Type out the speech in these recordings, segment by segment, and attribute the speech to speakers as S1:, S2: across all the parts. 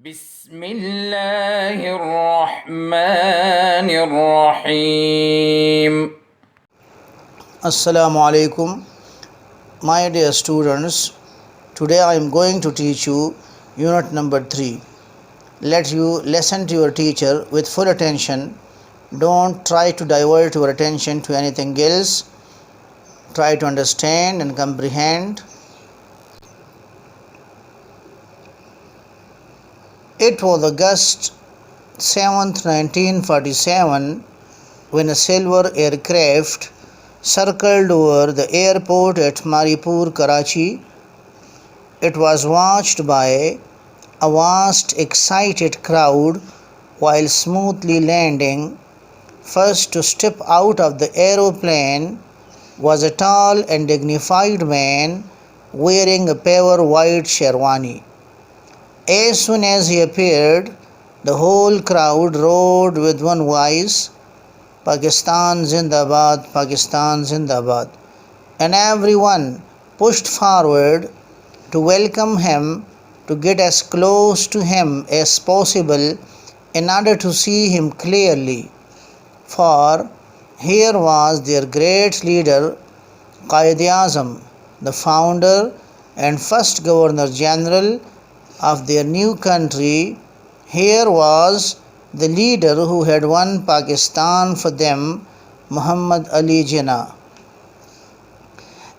S1: بسم الله الرحمن الرحيم.
S2: Assalamu alaikum, my dear students. Today I am going to teach you unit number 3. Let you listen to your teacher with full attention. Don't try to divert your attention to anything else. Try to understand and comprehend. It was August 7th, 1947 when a silver aircraft circled over the airport at Maripur, Karachi. It was watched by a vast, excited crowd while smoothly landing. First to step out of the aeroplane was a tall and dignified man wearing a pure white sherwani. As soon as he appeared, the whole crowd roared with one voice, "Pakistan Zindabad, Pakistan Zindabad," and everyone pushed forward to welcome him, to get as close to him as possible in order to see him clearly. For here was their great leader, Quaid, the founder and first Governor General of their new country. Here was the leader who had won Pakistan for them, Muhammad Ali Jinnah.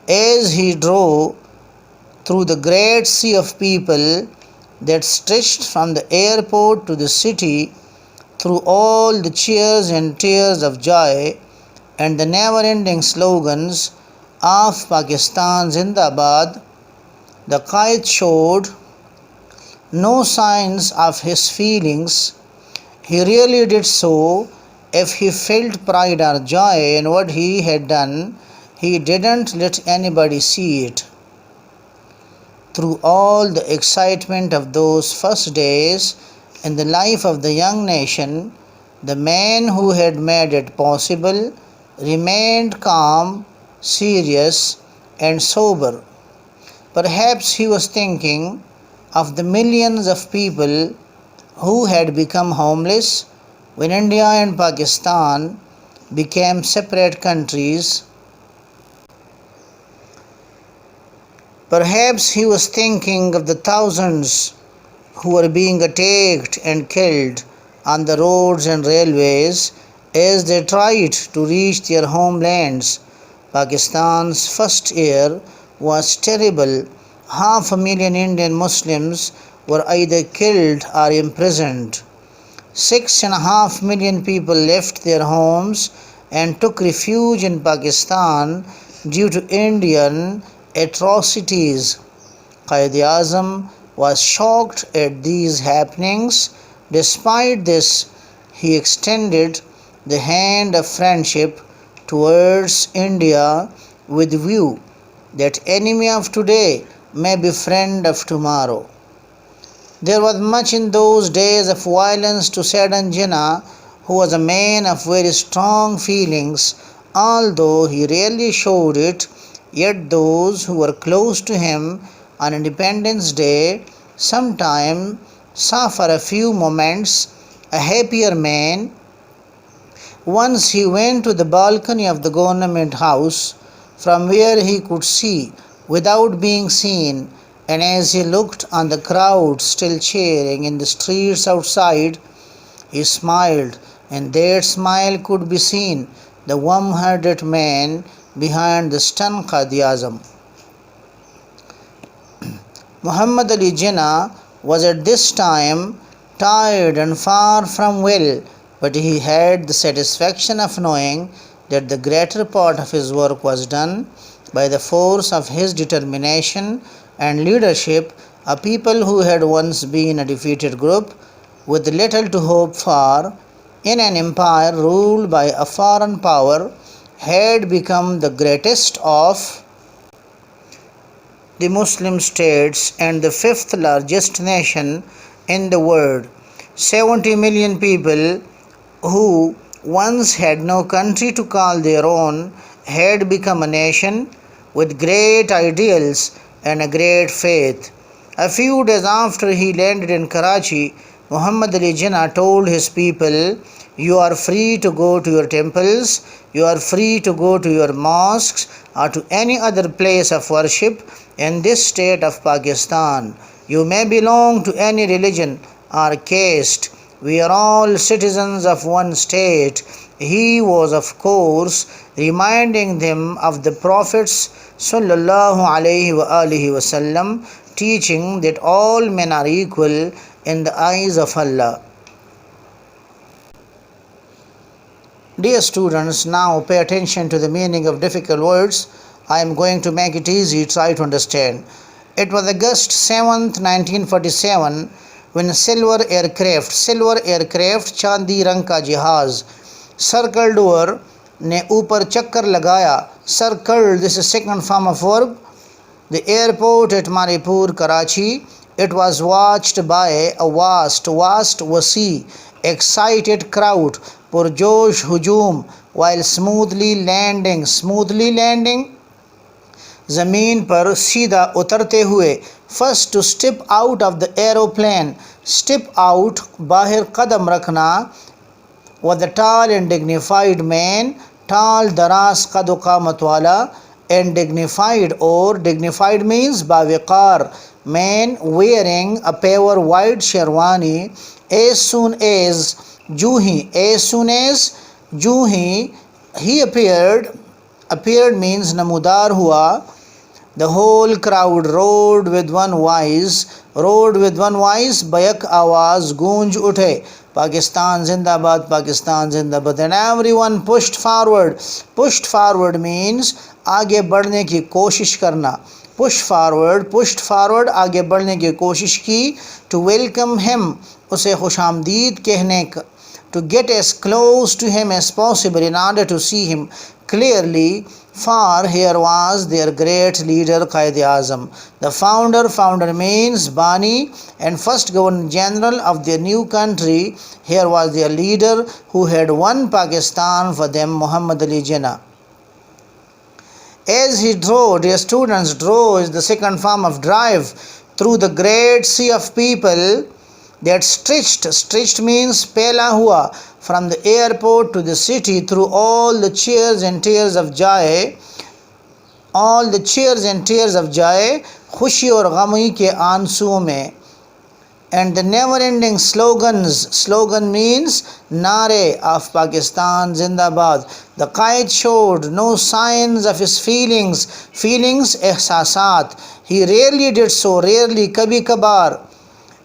S2: As he drove through the great sea of people that stretched from the airport to the city, through all the cheers and tears of joy and the never-ending slogans of Pakistan Zindabad, the Quaid showed no signs of his feelings. He really did so. If he felt pride or joy in what he had done, he didn't let anybody see it. Through all the excitement of those first days in the life of the young nation, the man who had made it possible remained calm, serious, and sober. Perhaps he was thinking of the millions of people who had become homeless when India and Pakistan became separate countries. Perhaps he was thinking of the thousands who were being attacked and killed on the roads and railways as they tried to reach their homelands. Pakistan's first year was terrible. 500,000 Indian Muslims were either killed or imprisoned. 6.5 million people left their homes and took refuge in Pakistan due to Indian atrocities. Quaid was shocked at these happenings. Despite this, he extended the hand of friendship towards India with view that enemy of today may be friend of tomorrow. There was much in those days of violence to sadden Jinnah, who was a man of very strong feelings, although he rarely showed it. Yet those who were close to him on Independence Day sometimes saw for a few moments a happier man. Once he went to the balcony of the government house, from where he could see without being seen, and as he looked on the crowd still cheering in the streets outside, he smiled, and that smile could be seen the warm-hearted man behind the stern Quaid. Muhammad Ali Jinnah was at this time tired and far from well, but he had the satisfaction of knowing that the greater part of his work was done by the force of his determination and leadership. A people who had once been a defeated group with little to hope for in an empire ruled by a foreign power had become the greatest of the Muslim states and the fifth largest nation in the world. 70 million people who once had no country to call their own had become a nation with great ideals and a great faith. A few days after he landed in Karachi, Muhammad Ali Jinnah told his people, "You are free to go to your temples, you are free to go to your mosques or to any other place of worship in this state of Pakistan. You may belong to any religion or caste. We are all citizens of one state." He was, of course, reminding them of the Prophet's sallallahu alaihi wasallam teaching that all men are equal in the eyes of Allah. Dear students, now pay attention to the meaning of difficult words. I am going to make it easy, try to understand. It was August 7th, 1947 when silver aircraft चांदी रंग का जहाज circled over ने ऊपर चक्कर लगाया. Circled, this is second form of verb. The airport at Maripur, Karachi. It was watched by a vast wasi, excited crowd, पुरजोश हुजूम, while smoothly landing ज़मीन पर सीधा उतरते हुए. First to step out of the aeroplane, step out बाहर कदम रखना, was the tall and dignified man, tall दराज कद क़ामत वाला, and dignified means बावक़ार, man wearing a pure white sherwani. As soon as Juhi he appeared means namudar hua. The whole crowd roared with one voice, bayak आवाज गूंज उठे, Pakistan Zindabad, and everyone pushed forward means आगे बढ़ने की कोशिश करना, pushed forward आगे बढ़ने की कोशिश की, to welcome him उसे खुशामदीद कहने का, to get as close to him as possible in order to see him clearly, for here was their great leader Quaid. The founder means Bani and first Governor General of their new country. Here was their leader who had won Pakistan for them, Muhammad Ali Jinnah. As he drove, dear students, drove is the second form of drive, through the great sea of people that stretched means pela hua, from the airport to the city, through all the cheers and tears of joy, खुशी और गमी के आंसुओं में, and the never ending slogan means nare of Pakistan Zindabad. The Quaid showed no signs of his feelings ehsasat. He rarely did so, kabhi kabar.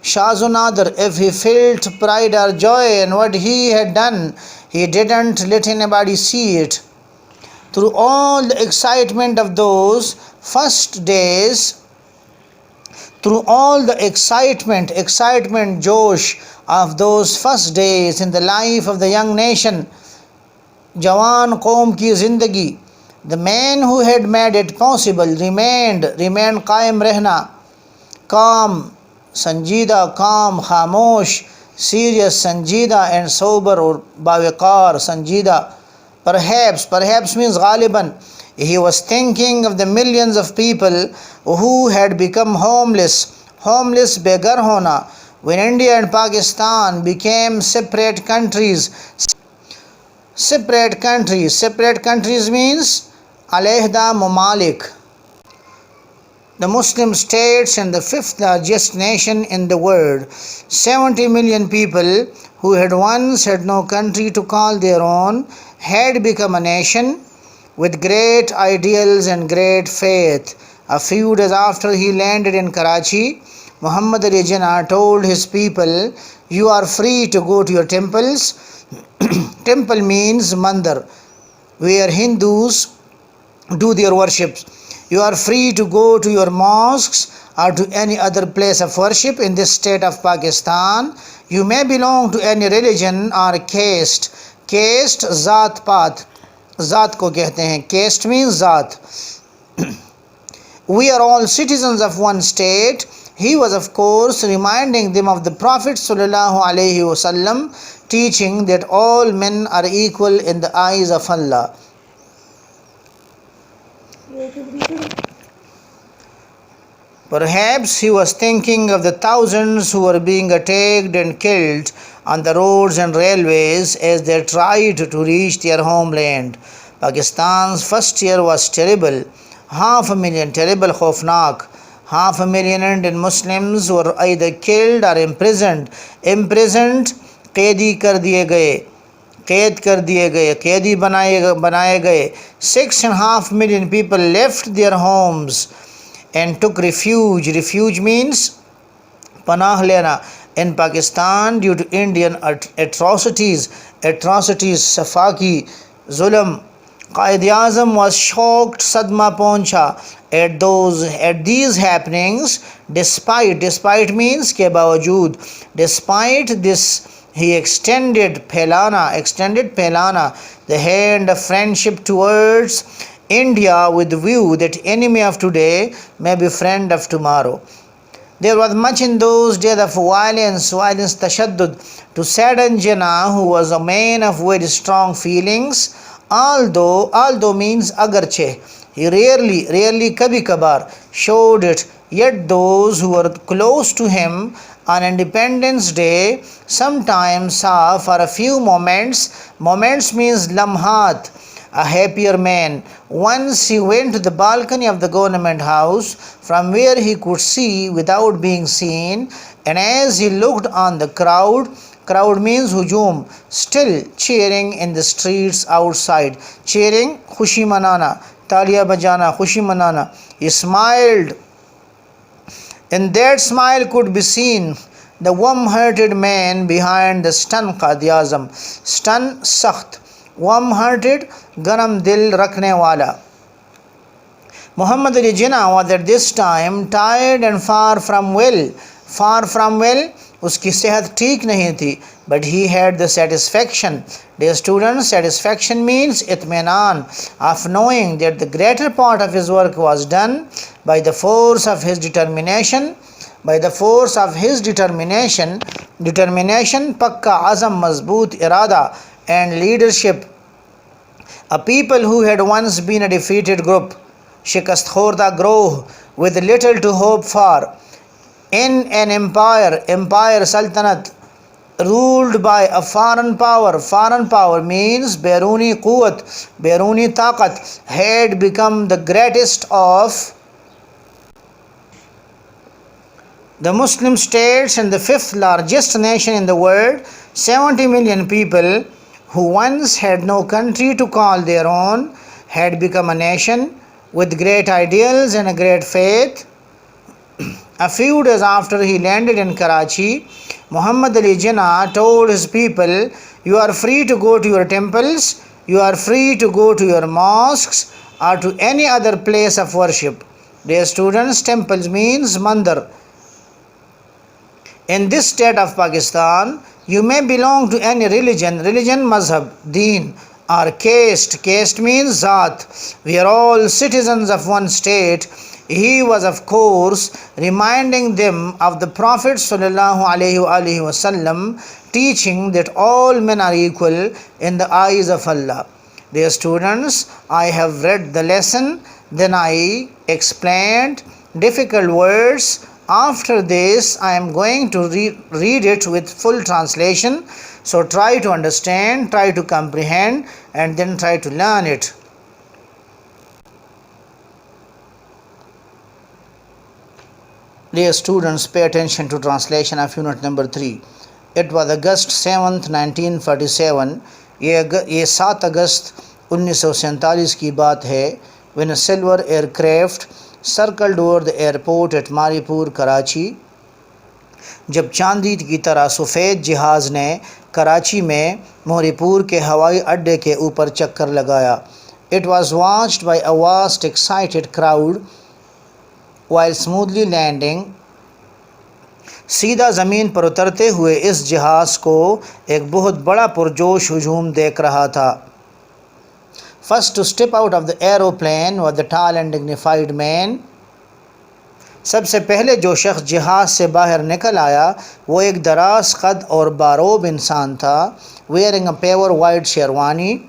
S2: Shazunadar, if he felt pride or joy in what he had done, he didn't let anybody see it. Through all the excitement of those first days, josh of those first days in the life of the young nation, Jawan Qawm ki zindagi, the man who had made it possible remained qaim rehna, calm, sanjida, calm, khamosh, serious, sanjida, and sober or bawiqar, sanjida. Perhaps means ghaliban. He was thinking of the millions of people who had become homeless, beggar hona, when India and Pakistan became separate countries. Separate countries means alehda mamalik. The Muslim states and the fifth largest nation in the world. 70 million people who had once had no country to call their own had become a nation with great ideals and great faith. A few days after he landed in Karachi, Muhammad Ali Jinnah told his people, "You are free to go to your temples." Temple means mandar, where Hindus do their worships. You are free to go to your mosques or to any other place of worship in this state of Pakistan. You may belong to any religion or caste. Caste, zaat path. Zaat ko kehte hain. Caste means zaat. We are all citizens of one state. He was, of course, reminding them of the Prophet sallallahu alaihi wasallam teaching that all men are equal in the eyes of Allah. Perhaps he was thinking of the thousands who were being attacked and killed on the roads and railways as they tried to reach their homeland. Pakistan's first year was terrible. 500,000 terrible khofnak. 500,000 Indian Muslims were either killed or imprisoned. Imprisoned, कैदी कर दिए गए, कैद कर दिए गए, कैदी बनाए गए. 6.5 million people left their homes and took refuge. Refuge means panah lena in Pakistan due to Indian atrocities, Safaki, Zulm. Quaid was shocked, sadma pahuncha at these happenings. Despite means ke bawajud. Despite this, he extended pelana, the hand of friendship towards India with the view that enemy of today may be friend of tomorrow. There was much in those days of violence tashaddud, to sadden Jinnah, who was a man of very strong feelings. Although means agarche, he rarely kabhi kabar showed it, yet those who were close to him on Independence Day sometimes saw for a few moments means lamhat, a happier man. Once he went to the balcony of the government house from where he could see without being seen, and as he looked on the crowd means hujum, still cheering in the streets outside. Cheering, khushi manana, taliya bajana, khushi manana. He smiled. In that smile could be seen the warm-hearted man behind the stun Quaid. Stun sakht, warm-hearted, garam dil rakhne wala. Muhammad Ali Jinnah was at this time tired and far from well. उसकी सेहत ठीक नहीं थी, but he had the satisfaction. Dear students, satisfaction means itminan, of knowing that the greater part of his work was done by the force of his determination, pakka azam mazboot irada, and leadership. A people who had once been a defeated group, shikast khorda groh, with little to hope for, in an empire sultanat, ruled by a foreign power means beruni quwwat, beruni taqat, had become the greatest of the Muslim states and the fifth largest nation in the world. 70 million people who once had no country to call their own had become a nation with great ideals and a great faith. A few days after he landed in Karachi, Muhammad Ali Jinnah told his people, "You are free to go to your temples, you are free to go to your mosques or to any other place of worship." Dear students, temples means mandar. In this state of Pakistan, you may belong to any religion, mazhab, deen, or caste means zat. We are all citizens of one state. He was, of course, reminding them of the Prophet ﷺ teaching that all men are equal in the eyes of Allah. Dear students, I have read the lesson, then I explained difficult words. After this, I am going to read it with full translation. So try to understand, try to comprehend, and then try to learn it. Dear students, pay attention to translation of unit number 3. It was August 7th, 1947. ये 7 अगस्त 1947 की बात है. When a silver aircraft circled over the airport at Maripur, Karachi. जब चांदी की तरह सफ़ेद जहाज़ ने कराची में मोरीपुर के हवाई अड्डे के ऊपर चक्कर लगाया. It was watched by a vast excited crowd while smoothly landing. सीधा ज़मीन पर उतरते हुए इस जहाज़ को एक बहुत बड़ा पुरजोश हुजूम देख रहा था. First to step out of the aeroplane was the tall and dignified man. सबसे पहले जो शख्स जहाज़ से बाहर निकल आया वो एक दराज कद और बारोब इंसान था. wearing a pure white sherwani,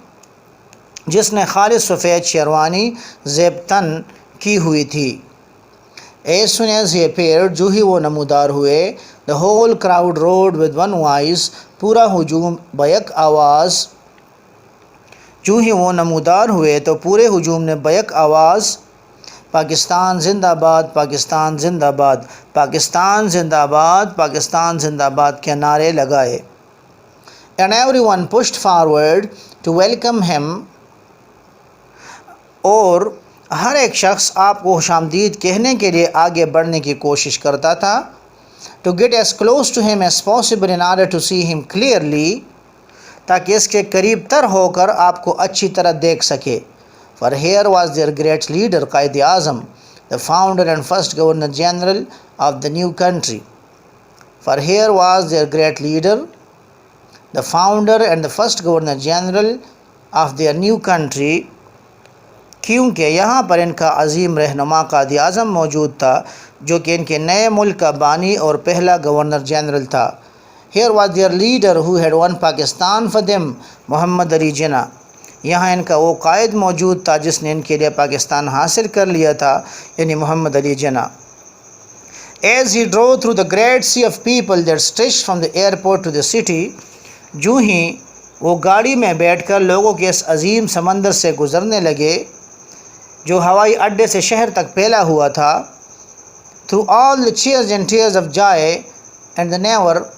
S2: जिसने खालिस सफ़ेद शेरवानी ज़ेब तन की हुई थी. As soon as he appeared, जो ही वो नमूदार हुए, the whole crowd roared with one voice, पूरा हुजूम बैक आवाज़, जो ही वो नमूदार हुए तो पूरे हुजूम ने बैक आवाज़, पाकिस्तान जिंदाबाद, पाकिस्तान जिंदाबाद, पाकिस्तान जिंदाबाद, पाकिस्तान जिंदाबाद के नारे लगाए. And everyone pushed forward to welcome him, और हर एक शख्स आपको खुशामदीद कहने के लिए आगे बढ़ने की कोशिश करता था. To get as close to him as possible in order to see him clearly, ताकि इसके करीब तर होकर आपको अच्छी तरह देख सके. For here was their great leader Quaid Azam, the founder and first Governor General of the new country. For here was their great leader, the founder and the first Governor General of their new country, क्योंकि यहाँ पर इनका अजीम रहनुमा क़ायद आज़म मौजूद था जो कि इनके नए मुल्क का बानी और पहला गवर्नर जनरल था. Here was their leader who had won Pakistan for them, Mohammad Ali Jinnah. यहाँ इनका वो कायद मौजूद था जिसने इनके लिए पाकिस्तान हासिल कर लिया था, यानी मोहम्मद अली जिन्ना. As he drove through the great sea of people that stretched from the airport to the city, जो ही वो गाड़ी में बैठकर लोगों के इस अजीम समंदर से गुज़रने लगे जो हवाई अड्डे से शहर तक फैला हुआ था. Through all the cheers and tears of joy and the never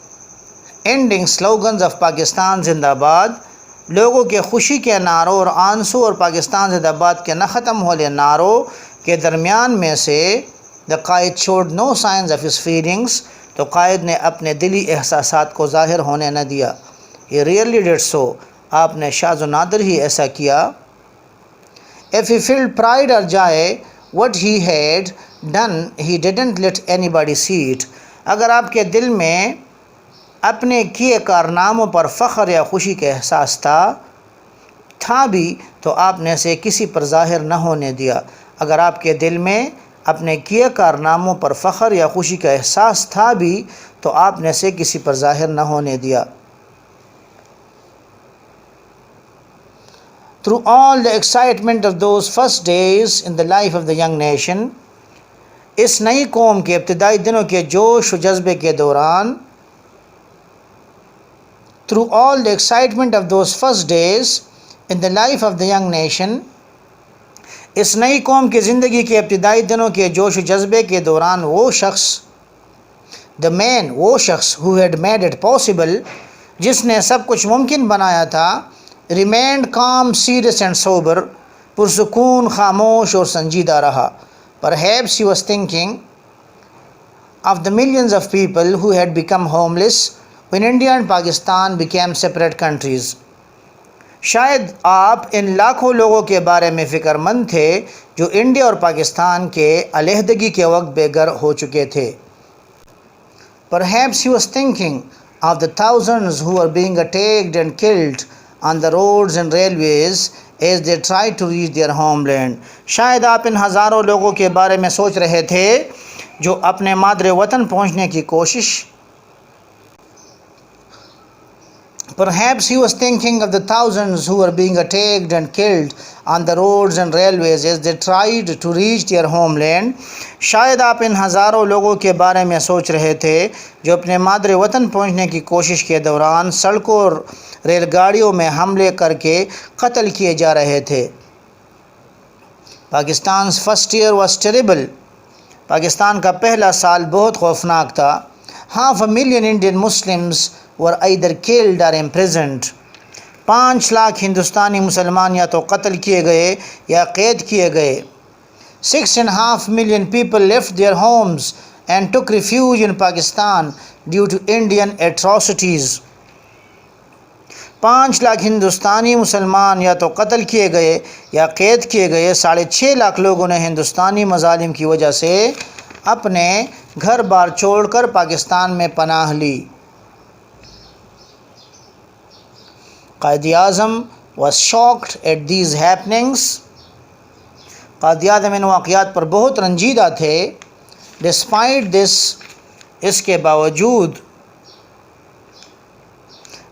S2: ending slogans of Pakistan जिंदाबाद, लोगों के खुशी के नारों और आंसू और पाकिस्तान जिंदाबाद के न ख़त्म होने नारों के दरमियान में से, the Quaid showed no signs of his feelings, तो कायद ने अपने दिली एहसासात को ज़ाहिर होने न दिया. He really did so, आपने शाज़ व नादिर ही ऐसा किया. If he felt pride or joy what he had done, he didn't let anybody see it. अगर आपके दिल में अपने किए कारनामों पर फ़ख्र या खुशी का एहसास था भी तो आपने इसे किसी पर ज़ाहिर न होने दिया. अगर आपके दिल में अपने किए कारनामों पर फ़ख्र या खुशी का एहसास था भी तो आपने इसे किसी पर ज़ाहिर न होने दिया. Through all the excitement of those first days in the life of the young nation, इस नई कौम के इब्तिदाई दिनों के जोश व जज्बे के दौरान, through all the excitement of those first days in the life of the young nation, इस नई कौम की ज़िंदगी के इब्तिदाई दिनों के जोश व जज्बे के दौरान वो शख्स, the man, वो शख्स who had made it possible, जिसने सब कुछ मुमकिन बनाया था, remained calm, serious and sober, पुरसुकून, खामोश और संजीदा रहा. Perhaps he was thinking of the millions of people who had become homeless when India and Pakistan became separate countries. शायद आप इन लाखों लोगों के बारे में फ़िक्रमंद थे जो इंडिया और पाकिस्तान के अलहदगी के वक्त बेघर हो चुके थे. Perhaps he was thinking of the thousands who were being attacked and killed on the roads and railways as they tried to reach their homeland. शायद आप इन हज़ारों लोगों के बारे में सोच रहे थे जो अपने मादरे वतन पहुंचने की कोशिश. Perhaps he was thinking of the thousands who were being attacked and killed on the roads and railways as they tried to reach their homeland. शायद आप इन हज़ारों लोगों के बारे में सोच रहे थे जो अपने मादरे वतन पहुंचने की कोशिश के दौरान सड़कों और रेलगाड़ियों में हमले करके कत्ल किए जा रहे थे. Pakistan's first year was terrible. Pakistan का पहला साल बहुत खौफनाक था. 500,000 Indian Muslims were either killed or imprisoned. 5 lakh हिंदुस्तानी मुसलमान या तो कत्ल किए गए या कैद किए गए. 6.5 million people left their homes and took refuge in Pakistan due to Indian atrocities. 5 lakh हिंदुस्तानी मुसलमान या तो कत्ल किए गए या कैद किए गए. 6.5 लाख लोगों ने हिंदुस्तानी मजालिम की वजह से अपने घर बार छोड़कर पाकिस्तान में पनाह ली. क़ायद आज़म was shocked at these happenings. क़ायद आज़म इन वाक़यात पर बहुत रंजीदा थे. Despite this, इसके बावजूद,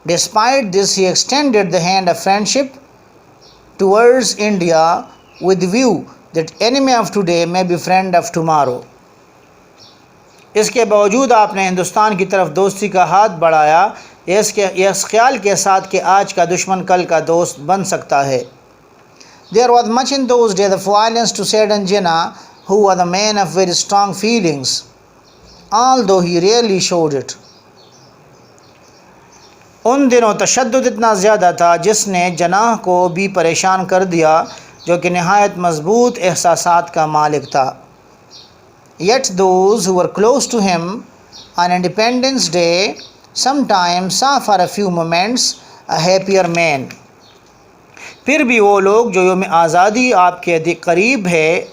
S2: despite this he extended the hand of friendship towards India with the view that enemy of today may be friend of tomorrow. इसके बावजूद आपने हिंदुस्तान की तरफ दोस्ती का हाथ बढ़ाया, इस ख्याल के साथ कि आज का दुश्मन कल का दोस्त बन सकता है। There was much in those days of violence to sadden Jinnah, who was a man of very strong feelings, although he rarely showed it. उन दिनों तशद्दुद इतना ज़्यादा था जिसने जनाह को भी परेशान कर दिया, जो कि नहायत मजबूत एहसासात का मालिक था। Yet those who were close to him on Independence Day sometimes saw for a few moments a happier man. फिर भी वो लोग जो योम आज़ादी आपके अधिक करीब है,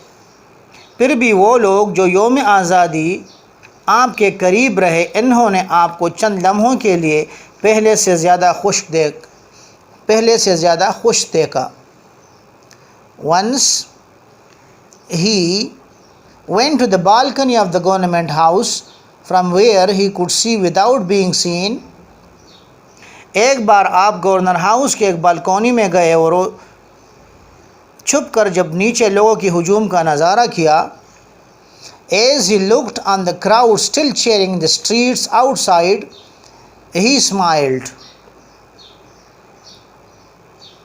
S2: फिर भी वो लोग जो योम आज़ादी आपके करीब रहे, इन्होंने आपको चंद लम्हों के लिए पहले से ज़्यादा खुश देखा। Once he went to the balcony of the government house from where he could see without being seen. एक बार आप गवर्नर हाउस के एक बालकोनी में गए और छुप कर जब नीचे लोगों की हुजूम का नज़ारा किया। As he looked on the crowd still cheering in the streets outside, he smiled.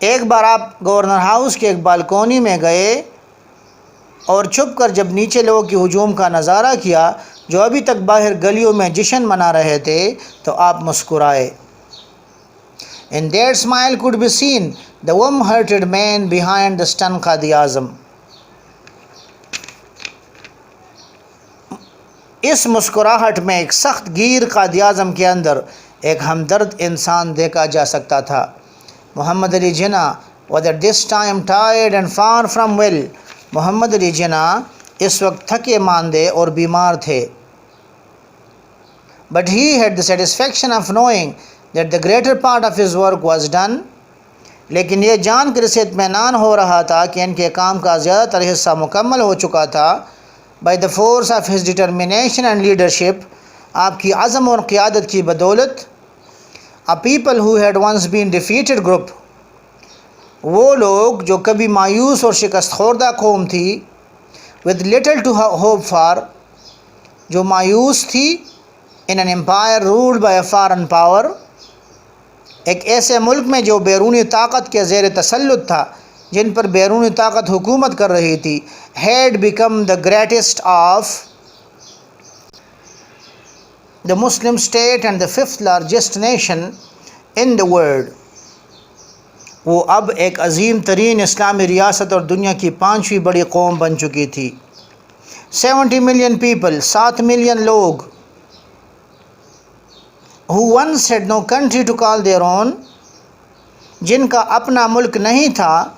S2: एक बार आप गवर्नर हाउस के एक बालकोनी में गए और छुप कर जब नीचे लोगों की हुजूम का नज़ारा किया जो अभी तक बाहर गलियों में जश्न मना रहे थे, तो आप मुस्कुराए। In that smile could be seen the warm-hearted man behind the stern Quaid. इस मुस्कुराहट में एक सख्त गिर क़ायद-ए-आज़म के अंदर एक हमदर्द इंसान देखा जा सकता था। मोहम्मद अली जिन्ना was at this time tired and far from well. Mohammad Ali जिन्ना इस वक्त थके मांदे और बीमार थे। But he had the satisfaction of knowing that the greater part of his work was done. लेकिन ये जान कर इसे इत्मीनान हो रहा था कि इनके काम का ज़्यादातर हिस्सा मुकम्मल हो चुका था। By the force of his determination and leadership, आपकी अज़म और क़ियादत की बदौलत, a people who had once been defeated group, वो लोग जो कभी मायूस और शिकस्त खोर्दा कौम थी, with little to hope for, जो मायूस थी, in an empire ruled by a foreign power, एक ऐसे मुल्क में जो बैरूनी ताकत के ज़ेर तसल्लुत था, जिन पर बैरूनी ताकत हुकूमत कर रही थी, had become the greatest of the Muslim state and the fifth largest nation in the world. वो अब एक अजीम तरीन इस्लामी रियासत और दुनिया की पाँचवीं बड़ी कौम बन चुकी थी। 70 million people, 7 million लोग, who once had no country to call their own, जिनका अपना मुल्क नहीं था,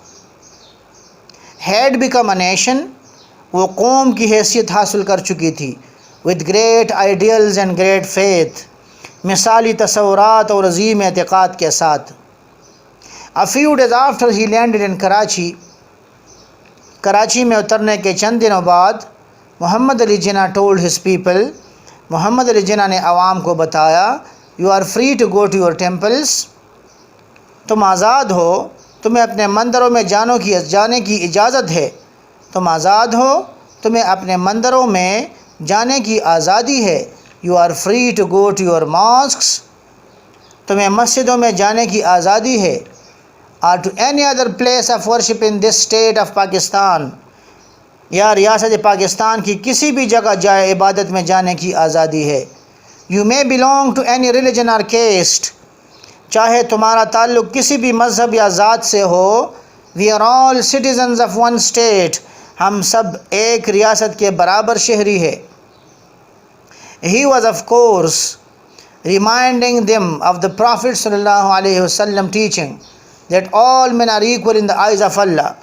S2: had become a nation, वो कौम की हैसियत हासिल कर चुकी थी, with great ideals and great faith, मिसाली तसव्वुरात और अजीम एतिक़ाद के साथ। A few days after he landed in Karachi, Karachi में उतरने के चंद दिनों बाद, मोहम्मद अली जिन्ना told his people, Mohammad Ali जिन्ना ने आवाम को बताया, you are free to go to your temples, तुम आज़ाद हो, तुम्हें अपने मंदिरों में जाने की इजाज़त है, तुम आज़ाद हो, तुम्हें अपने मंदिरों में जाने की आज़ादी है। You are free to go to your mosques, तुम्हें मस्जिदों में जाने की आज़ादी है। Or to any other place of worship in this state of Pakistan, या रियासत पाकिस्तान की किसी भी जगह जाए इबादत में जाने की आज़ादी है। You may belong to any religion or caste, चाहे तुम्हारा ताल्लुक़ किसी भी मज़हब या ज़ात से हो। We are all citizens of one state, हम सब एक रियासत के बराबर शहरी है। He was of course reminding them of the Prophet sallallahu alaihi wasallam teaching that all men are equal in the eyes of Allah.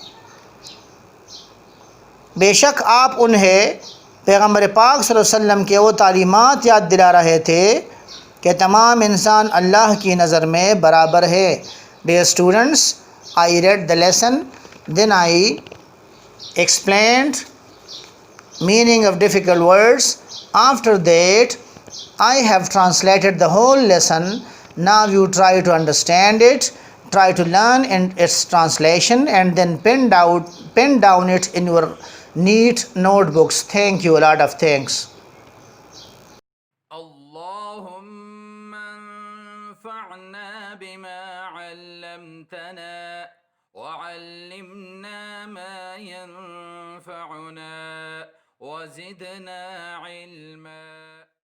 S2: बेशक आप उन्हें पैगम्बर पाक सल्लल्लाहु अलैहि वसल्लम के वो तालीमात याद दिला रहे थे कि तमाम इंसान अल्लाह की नज़र में बराबर है। Dear students, I read the lesson, then I explained meaning of difficult words. After that, I have translated the whole lesson. Now you try to understand it, try to learn in its translation, and then pen down it in your neat notebooks. Thank you, a lot of thanks.
S1: وانفعنا بما علمتنا وعلمنا ما ينفعنا وزدنا علما.